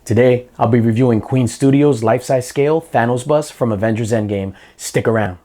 Today, I'll be reviewing Queen Studios' life-size scale Thanos bust from Avengers Endgame. Stick around.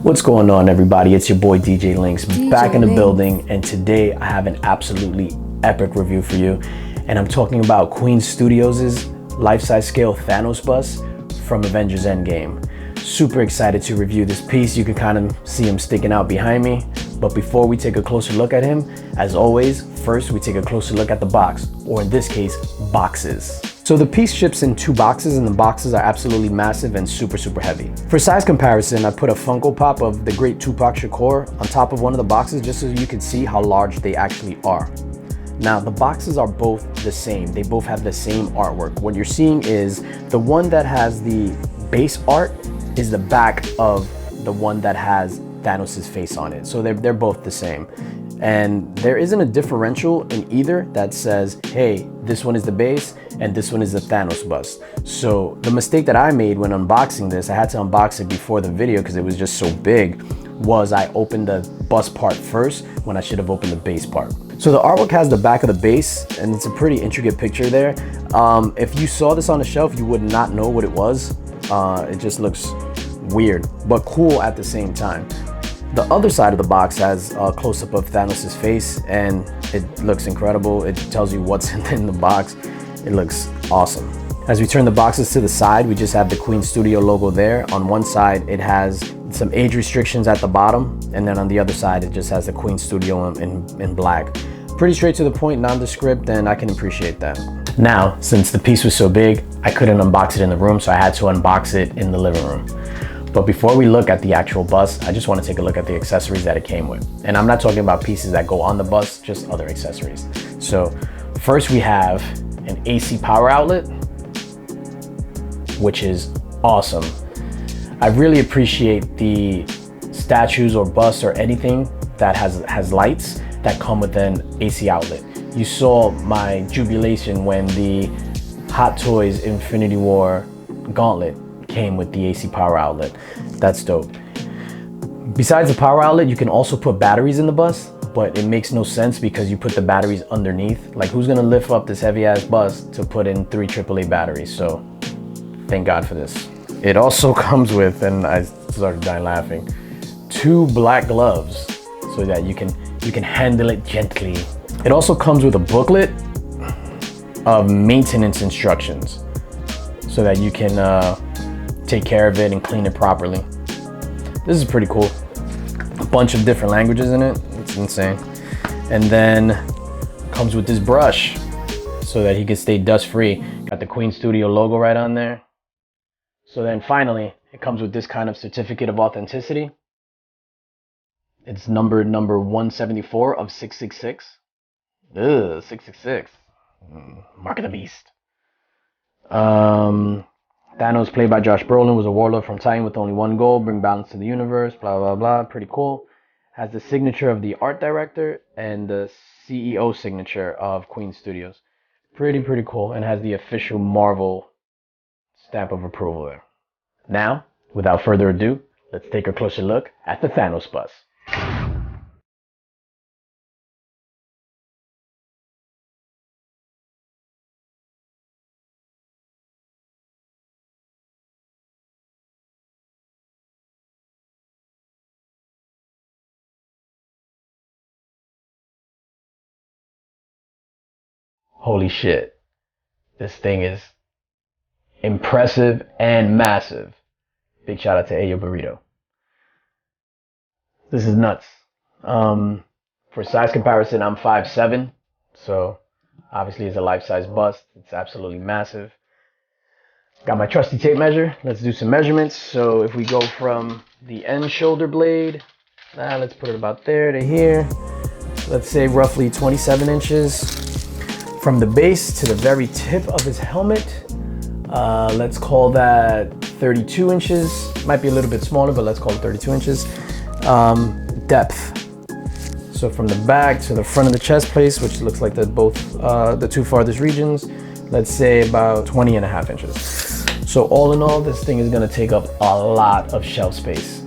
What's going on, everybody? It's your boy DJ Links back in the building, and today I have an absolutely epic review for you. And I'm talking about Queen Studios' life-size scale Thanos bust from Avengers Endgame. Super excited to review this piece. You can kind of see him sticking out behind me. But before we take a closer look at him, as always, first we take a closer look at the box, or in this case, boxes. So the piece ships in 2 boxes, and the boxes are absolutely massive and super heavy. For size comparison, I put a Funko Pop of the great Tupac Shakur on top of one of the boxes just so you can see how large they actually are. Now, the boxes are both the same. They both have the same artwork. What you're seeing is the one that has the base art is the back of the one that has Thanos' face on it. So they're both the same. And there isn't a differential in either that says, hey, this one is the base and this one is the Thanos bust. So the mistake that I made when unboxing this, I had to unbox it before the video because it was just so big, was I opened the bust part first when I should have opened the base part. So the artwork has the back of the base, and it's a pretty intricate picture there. If you saw this on the shelf, you would not know what it was. It just looks weird, but cool at the same time. The other side of the box has a close-up of Thanos' face, and it looks incredible. It tells you what's in the box. It looks awesome. As we turn the boxes to the side, we just have the Queen Studio logo there. On one side, it has some age restrictions at the bottom, and then on the other side, it just has the Queen Studio in black. Pretty straight to the point, nondescript, and I can appreciate that. Now, since the piece was so big, I couldn't unbox it in the room, so I had to unbox it in the living room. But before we look at the actual bust, I just want to take a look at the accessories that it came with. And I'm not talking about pieces that go on the bust, just other accessories. So first we have an AC power outlet, which is awesome. I really appreciate the statues or busts or anything that has lights that come with an AC outlet. You saw my jubilation when the Hot Toys Infinity War gauntlet came with the AC power outlet. That's dope. Besides the power outlet, you can also put batteries in the bus, but it makes no sense because you put the batteries underneath. Like, who's gonna lift up this heavy ass bus to put in 3 AAA batteries? So thank God for this. It also comes with, and I started dying laughing, 2 black gloves so that you can handle it gently. It also comes with a booklet of maintenance instructions so that you can take care of it and clean it properly. This is pretty cool. A bunch of different languages in it. It's insane. And then comes with this brush so that he can stay dust free. Got the Queen Studio logo right on there. So then finally, it comes with this kind of certificate of authenticity. It's numbered number 174 of 666. Ugh, 666. Mark of the beast. Thanos, played by Josh Brolin, was a warlord from Titan with only one goal: bring balance to the universe, blah, blah, blah. Pretty cool. Has the signature of the art director and the CEO signature of Queen Studios. Pretty cool, and has the official Marvel stamp of approval there. Now, without further ado, let's take a closer look at the Thanos bust. Holy shit. This thing is impressive and massive. Big shout out to Ayo Burrito. This is nuts. For size comparison, I'm 5'7", so obviously it's a life-size bust. It's absolutely massive. Got my trusty tape measure. Let's do some measurements. So if we go from the end shoulder blade, let's put it about there to here. Let's say roughly 27 inches. From the base to the very tip of his helmet, let's call that 32 inches. Might be a little bit smaller, but let's call it 32 inches. Depth. So from the back to the front of the chest place, which looks like the 2 farthest regions, let's say about 20.5 inches. So all in all, this thing is gonna take up a lot of shelf space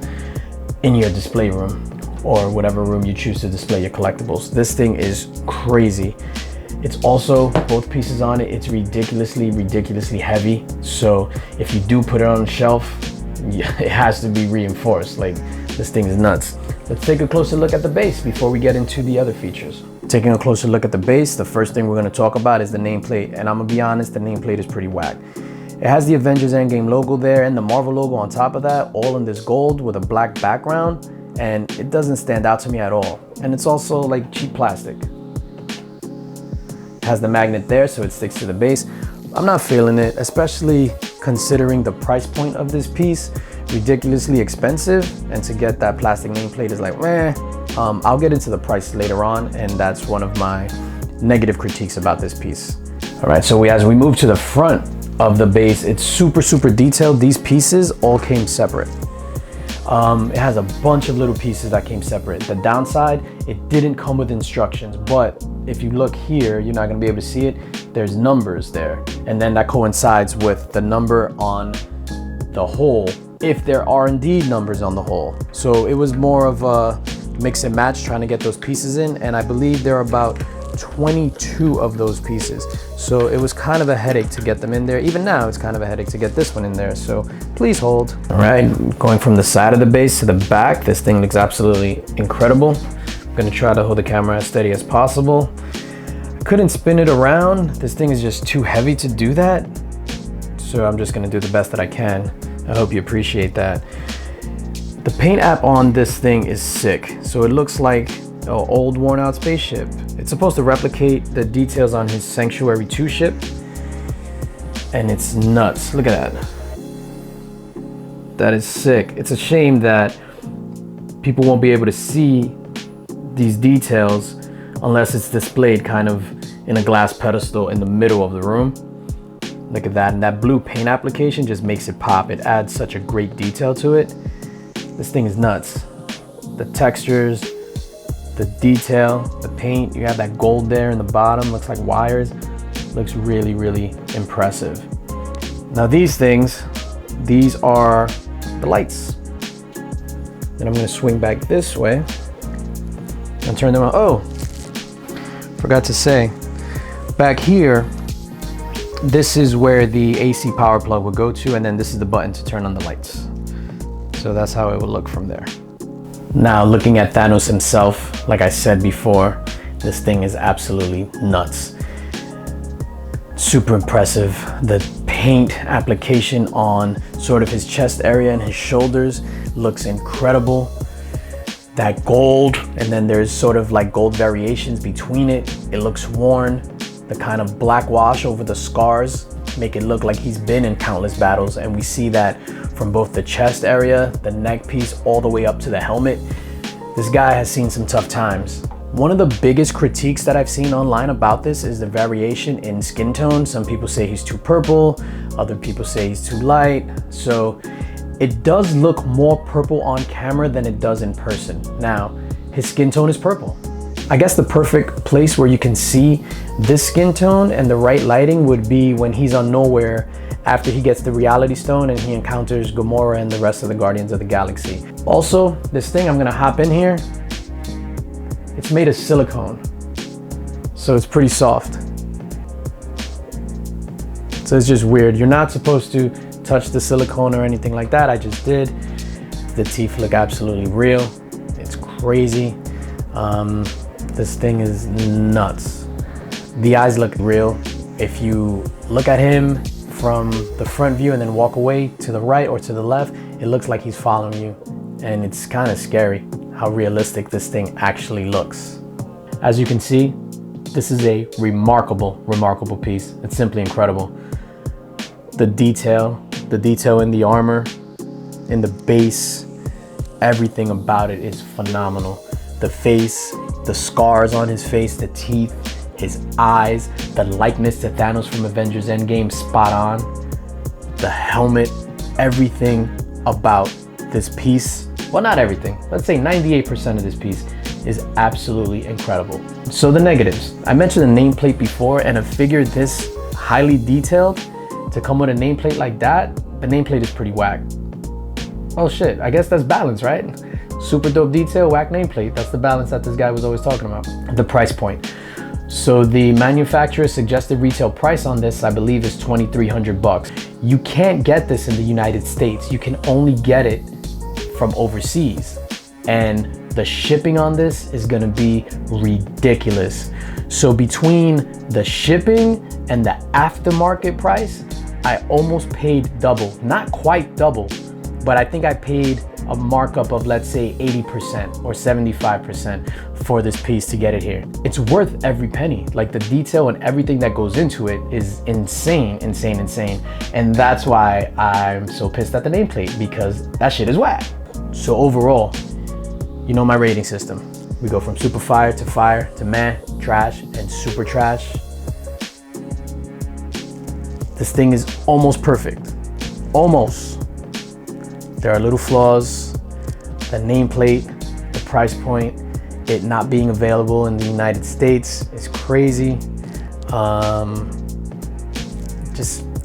in your display room or whatever room you choose to display your collectibles. This thing is crazy. It's also, both pieces on it, it's ridiculously heavy. So if you do put it on the shelf, it has to be reinforced. Like, this thing is nuts. Let's take a closer look at the base before we get into the other features. Taking a closer look at the base, the first thing we're gonna talk about is the nameplate. And I'm gonna be honest, the nameplate is pretty whack. It has the Avengers Endgame logo there and the Marvel logo on top of that, all in this gold with a black background. And it doesn't stand out to me at all. And it's also like cheap plastic. It has the magnet there, so it sticks to the base. I'm not feeling it, especially considering the price point of this piece. Ridiculously expensive, and to get that plastic nameplate is like, meh. I'll get into the price later on, and that's one of my negative critiques about this piece. All right, so as we move to the front of the base, it's super detailed. These pieces all came separate. It has a bunch of little pieces that came separate. The downside, it didn't come with instructions, but if you look here, you're not gonna be able to see it. There's numbers there, and then that coincides with the number on the hole, if there are indeed numbers on the hole. So it was more of a mix and match trying to get those pieces in, and I believe there are about 22 of those pieces. So it was kind of a headache to get them in there. Even now, it's kind of a headache to get this one in there, so please hold. All right, going from the side of the base to the back, this thing looks absolutely incredible. I'm gonna try to hold the camera as steady as possible. I couldn't spin it around. This thing is just too heavy to do that. So I'm just gonna do the best that I can. I hope you appreciate that. The paint app on this thing is sick. So it looks like an old worn out spaceship. It's supposed to replicate the details on his Sanctuary 2 ship. And it's nuts, look at that. That is sick. It's a shame that people won't be able to see these details unless it's displayed kind of in a glass pedestal in the middle of the room. Look at that, and that blue paint application just makes it pop. It adds such a great detail to it. This thing is nuts. The textures, the detail, the paint, you have that gold there in the bottom, looks like wires. Looks really impressive. Now these things, these are the lights. Then I'm gonna swing back this way and turn them on. Oh, forgot to say, back here, this is where the AC power plug would go to, and then this is the button to turn on the lights. So that's how it would look from there. Now looking at Thanos himself, like I said before, this thing is absolutely nuts. Super impressive. The paint application on sort of his chest area and his shoulders looks incredible. That gold, and then there's sort of like gold variations between it. It looks worn. The kind of black wash over the scars make it look like he's been in countless battles, and we see that from both the chest area, the neck piece, all the way up to the helmet. This guy has seen some tough times. One of the biggest critiques that I've seen online about this is the variation in skin tone. Some people say he's too purple, other people say he's too light. So it does look more purple on camera than it does in person. Now, his skin tone is purple. I guess the perfect place where you can see this skin tone and the right lighting would be when he's on Nowhere after he gets the reality stone and he encounters Gamora and the rest of the Guardians of the Galaxy. Also, this thing, I'm gonna hop in here. It's made of silicone, so it's pretty soft. So it's just weird. You're not supposed to touch the silicone or anything like that. I just did. The teeth look absolutely real. It's crazy. This thing is nuts. The eyes look real. If you look at him from the front view and then walk away to the right or to the left, it looks like he's following you. And it's kind of scary how realistic this thing actually looks. As you can see, this is a remarkable piece. It's simply incredible. The detail in the armor, in the base, everything about it is phenomenal. The face, the scars on his face, the teeth, his eyes, the likeness to Thanos from Avengers Endgame, spot on. The helmet, everything about this piece, well, not everything, let's say 98% of this piece is absolutely incredible. So the negatives, I mentioned the nameplate before, and a figure this highly detailed to come with a nameplate like that, the nameplate is pretty whack. Oh shit, I guess that's balance, right? Super dope detail, whack nameplate. That's the balance that this guy was always talking about. The price point. So the manufacturer's suggested retail price on this, I believe, is $2,300. You can't get this in the United States. You can only get it from overseas. And the shipping on this is gonna be ridiculous. So between the shipping and the aftermarket price, I almost paid double. Not quite double, but I think I paid a markup of, let's say, 80% or 75% for this piece to get it here. It's worth every penny. Like, the detail and everything that goes into it is insane, insane, insane. And that's why I'm so pissed at the nameplate, because that shit is whack. So overall, you know my rating system. We go from super fire to meh, trash, and super trash. This thing is almost perfect. Almost. There are little flaws. The nameplate, the price point, it not being available in the United States is crazy.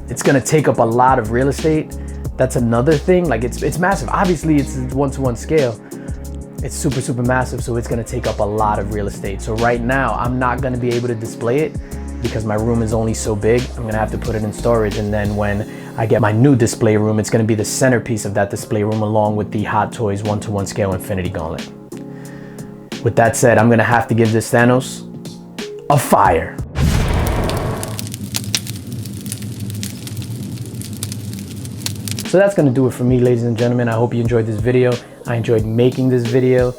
It's gonna take up a lot of real estate. That's another thing. Like, it's massive. Obviously, it's a 1-to-1 scale. It's super, super massive, so it's gonna take up a lot of real estate. So right now, I'm not gonna be able to display it because my room is only so big. I'm gonna have to put it in storage, and then when I get my new display room, it's gonna be the centerpiece of that display room, along with the Hot Toys 1-to-1 scale Infinity Gauntlet. With that said, I'm gonna have to give this Thanos a fire. So that's gonna do it for me, ladies and gentlemen. I hope you enjoyed this video. I enjoyed making this video.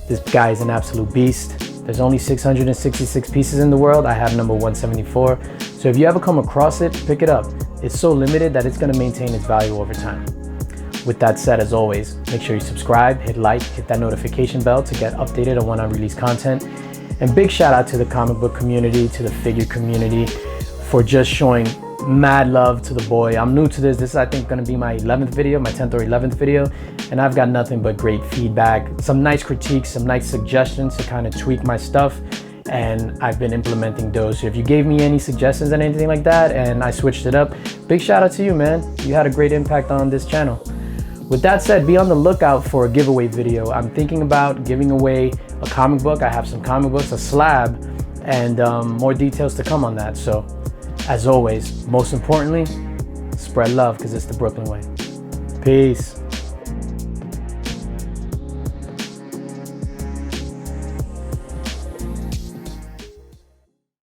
This guy is an absolute beast. There's only 666 pieces in the world. I have number 174. So if you ever come across it, pick it up. It's so limited that it's gonna maintain its value over time. With that said, as always, make sure you subscribe, hit like, hit that notification bell to get updated on when I release content. And big shout out to the comic book community, to the figure community, for just showing mad love to the boy. I'm new to this. This is, I think, gonna be my 11th video, my 10th or 11th video. And I've got nothing but great feedback, some nice critiques, some nice suggestions to kind of tweak my stuff. And I've been implementing those. So if you gave me any suggestions and anything like that, and I switched it up, big shout out to you, man. You had a great impact on this channel. With that said, be on the lookout for a giveaway video. I'm thinking about giving away a comic book. I have some comic books, a slab, and more details to come on that. So as always, most importantly, spread love, because it's the Brooklyn way. Peace.